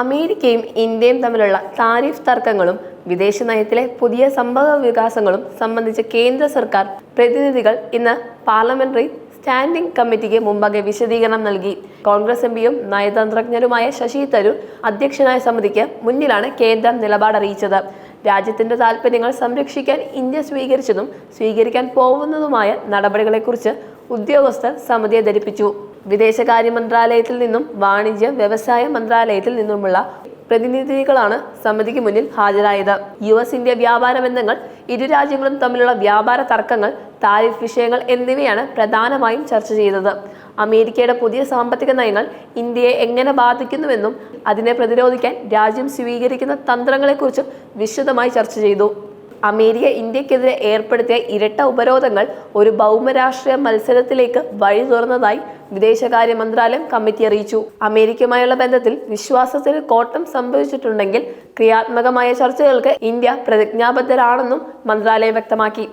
അമേരിക്കയും ഇന്ത്യയും തമ്മിലുള്ള താരിഫ് തർക്കങ്ങളും വിദേശ നയത്തിലെ പുതിയ സംഭവ വികാസങ്ങളും സംബന്ധിച്ച് കേന്ദ്ര സർക്കാർ പ്രതിനിധികൾ ഇന്ന് പാർലമെന്ററി സ്റ്റാൻഡിംഗ് കമ്മിറ്റിക്ക് മുമ്പാകെ വിശദീകരണം നൽകി. കോൺഗ്രസ് എംപിയും നയതന്ത്രജ്ഞനുമായ ശശി തരൂർ അധ്യക്ഷനായ സമിതിക്ക് മുന്നിലാണ് കേന്ദ്രം നിലപാടറിയിച്ചത്. രാജ്യത്തിന്റെ താൽപര്യങ്ങൾ സംരക്ഷിക്കാൻ ഇന്ത്യ സ്വീകരിച്ചതും സ്വീകരിക്കാൻ പോകുന്നതുമായ നടപടികളെക്കുറിച്ച് ഉദ്യോഗസ്ഥർ സമിതിയെ ധരിപ്പിച്ചു. വിദേശകാര്യ മന്ത്രാലയത്തിൽ നിന്നും വാണിജ്യ വ്യവസായ മന്ത്രാലയത്തിൽ നിന്നുമുള്ള പ്രതിനിധികളാണ് സമിതിക്ക് മുന്നിൽ ഹാജരായത്. US-ഇന്ത്യ വ്യാപാര ബന്ധങ്ങൾ, ഇരു രാജ്യങ്ങളും തമ്മിലുള്ള വ്യാപാര തർക്കങ്ങൾ, താരിഫ് വിഷയങ്ങൾ എന്നിവയാണ് പ്രധാനമായും ചർച്ച ചെയ്തത്. അമേരിക്കയുടെ പുതിയ സാമ്പത്തിക നയങ്ങൾ ഇന്ത്യയെ എങ്ങനെ ബാധിക്കുന്നുവെന്നും അതിനെ പ്രതിരോധിക്കാൻ രാജ്യം സ്വീകരിക്കുന്ന തന്ത്രങ്ങളെക്കുറിച്ചും വിശദമായി ചർച്ച ചെയ്തു. അമേരിക്ക ഇന്ത്യക്കെതിരെ ഏർപ്പെടുത്തിയ ഇരട്ട ഉപരോധങ്ങൾ ഒരു ഭൗമരാഷ്ട്രീയ മത്സരത്തിലേക്ക് വഴി തുറന്നതായി വിദേശകാര്യ മന്ത്രാലയം കമ്മിറ്റി അറിയിച്ചു. അമേരിക്കയുമായുള്ള ബന്ധത്തിൽ വിശ്വാസത്തിന് കോട്ടം സംഭവിച്ചിട്ടുണ്ടെങ്കിൽ ക്രിയാത്മകമായ ചർച്ചകൾക്ക് ഇന്ത്യ പ്രതിജ്ഞാബദ്ധരാണെന്നും മന്ത്രാലയം വ്യക്തമാക്കി.